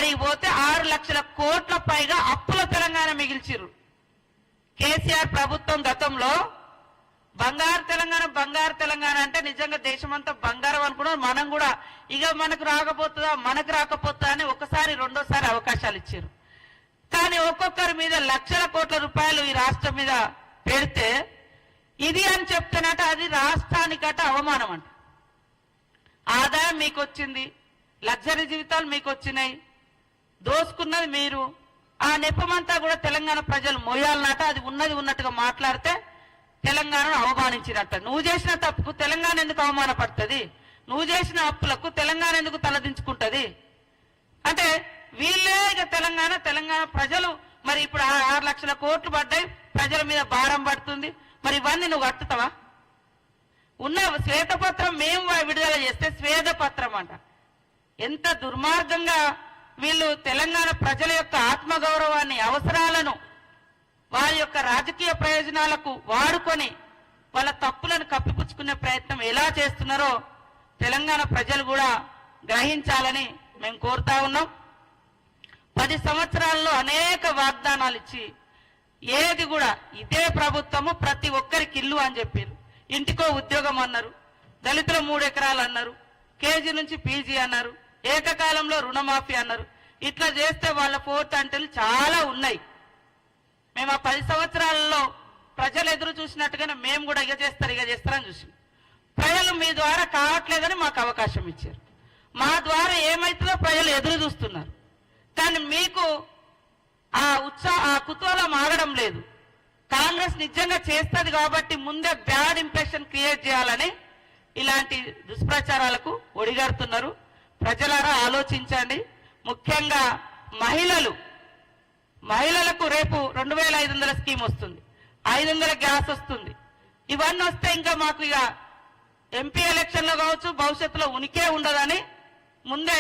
ఆడికి పోతే 6 లక్షల కోట్ల పైగా అప్పుల తెలంగాణ మిగిల్చిర్రు. కేసీఆర్ ప్రభుత్వం గతంలో బంగారు తెలంగాణ అంటే నిజంగా దేశమంతా బంగారం అనుకున్నాం. మనం కూడా ఇక మనకు రాకపోతుందా అని ఒకసారి రెండోసారి అవకాశాలు ఇచ్చారు. కానీ ఒక్కొక్కరి మీద లక్షల కోట్ల రూపాయలు ఈ రాష్ట్రం మీద పెడితే ఇది అని చెప్తేనట అది రాష్ట్రానికట అవమానం అంట. ఆదాయం మీకు వచ్చింది, లగ్జరీ జీవితాలు మీకు వచ్చినాయి, దోసుకున్నది మీరు. ఆ నెపమంతా కూడా తెలంగాణ ప్రజలు మోయాలన్నట. అది ఉన్నది ఉన్నట్టుగా మాట్లాడితే తెలంగాణను అవమానించినట్ట. నువ్వు చేసిన తప్పుకు తెలంగాణ ఎందుకు అవమానపడుతుంది? నువ్వు చేసిన అప్పులకు తెలంగాణ ఎందుకు తలదించుకుంటది? అంటే వీళ్ళే ఇక తెలంగాణ ప్రజలు మరి ఇప్పుడు 6 లక్షల కోట్లు పడ్డాయి, ప్రజల మీద భారం పడుతుంది. మరి ఇవన్నీ నువ్వు కట్టుతావా? ఉన్న శ్వేతపత్రం మేము విడుదల చేస్తే శ్వేతపత్రం అంట. ఎంత దుర్మార్గంగా వీళ్ళు తెలంగాణ ప్రజల యొక్క ఆత్మగౌరవాన్ని, అవసరాలను వారి యొక్క రాజకీయ ప్రయోజనాలకు వాడుకొని వాళ్ళ తప్పులను కప్పిపుచ్చుకునే ప్రయత్నం ఎలా చేస్తున్నారో తెలంగాణ ప్రజలు కూడా గ్రహించాలని మేము కోరుతా ఉన్నాం. 10 సంవత్సరాల్లో అనేక వాగ్దానాలు ఇచ్చి ఏది కూడా ఇదే ప్రభుత్వము ప్రతి ఒక్కరికి ఇల్లు అని చెప్పారు, ఇంటికో ఉద్యోగం అన్నారు, దళితుల 3 ఎకరాలు అన్నారు, కేజీ నుంచి పీజీ అన్నారు, ఏకకాలంలో రుణమాఫీ అన్నారు. ఇట్లా చేస్తే వాళ్ళ ఫోర్త్ అంటలు చాలా ఉన్నాయి. మేము ఆ 10 సంవత్సరాలలో ప్రజలు ఎదురు చూసినట్టుగానే మేము కూడా ఇక చేస్తారని చూసాం. ప్రజలు మీ ద్వారా కావట్లేదని మాకు అవకాశం ఇచ్చారు. మా ద్వారా ఏమైతుందో ప్రజలు ఎదురు చూస్తున్నారు. కానీ మీకు ఆ కుతూహలం ఆగడం లేదు. కాంగ్రెస్ నిజంగా చేస్తుంది కాబట్టి ముందే బ్యాడ్ ఇంప్రెషన్ క్రియేట్ చేయాలని ఇలాంటి దుష్ప్రచారాలకు ఒడిగడుతున్నారు. ప్రజలారా ఆలోచించండి. ముఖ్యంగా మహిళలకు రేపు 2500 స్కీమ్ వస్తుంది, 500 గ్యాస్ వస్తుంది. ఇవన్నీ వస్తే ఇంకా మాకు ఇక ఎంపీ ఎలక్షన్లో కావచ్చు భవిష్యత్తులో ఉనికే ఉండదని ముందే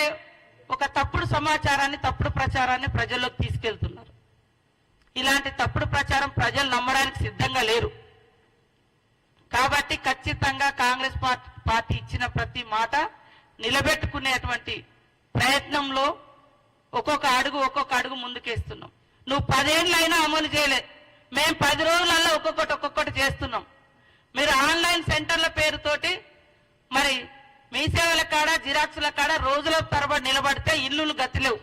ఒక తప్పుడు సమాచారాన్ని, తప్పుడు ప్రచారాన్ని ప్రజల్లోకి తీసుకెళ్తున్నారు. ఇలాంటి తప్పుడు ప్రచారం ప్రజలు నమ్మడానికి సిద్ధంగా లేరు. కాబట్టి ఖచ్చితంగా కాంగ్రెస్ పార్టీ ఇచ్చిన ప్రతి మాట నిలబెట్టుకునేటువంటి ప్రయత్నంలో ఒక్కొక్క అడుగు ముందుకేస్తున్నాం. నువ్వు 10 ఏళ్ళైనా అమలు చేయలే, మేము 10 రోజులలో ఒక్కొక్కటి చేస్తున్నాం. మీరు ఆన్లైన్ సెంటర్ల పేరుతోటి మరి మీ సేవల కాడ, జిరాక్సుల కాడ రోజుల తరబడి నిలబడితే ఇల్లులు గతిలేవు.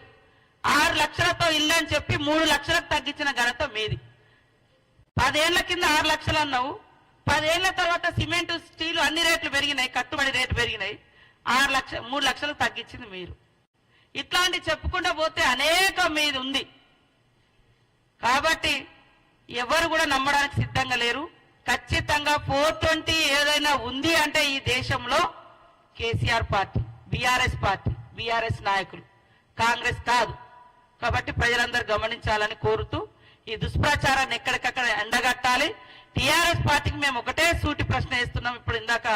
6 లక్షలతో ఇల్లు అని చెప్పి 3 లక్షలకు తగ్గించిన ఘనత మీది. 10 ఏళ్ల కింద 6 లక్షలు అన్నావు, 10 ఏళ్ల తర్వాత సిమెంట్, స్టీలు అన్ని రేట్లు పెరిగినాయి, కట్టుబడి రేట్లు పెరిగినాయి, 3 లక్షలకు తగ్గించింది మీరు. ఇట్లాంటి చెప్పుకుంటూ పోతే అనేక మీది ఉంది. కాబట్టి ఎవరు కూడా నమ్మడానికి సిద్ధంగా లేరు. ఖచ్చితంగా 420 ఏదైనా ఉంది అంటే ఈ దేశంలో కేసీఆర్ పార్టీ, బీఆర్ఎస్ నాయకులు, కాంగ్రెస్ కాదు. కాబట్టి ప్రజలందరూ గమనించాలని కోరుతూ ఈ దుష్ప్రచారాన్ని ఎక్కడికక్కడ ఎండగట్టాలి. టీఆర్ఎస్ పార్టీకి మేము ఒకటే సూటి ప్రశ్న వేస్తున్నాం. ఇప్పుడు ఇందాక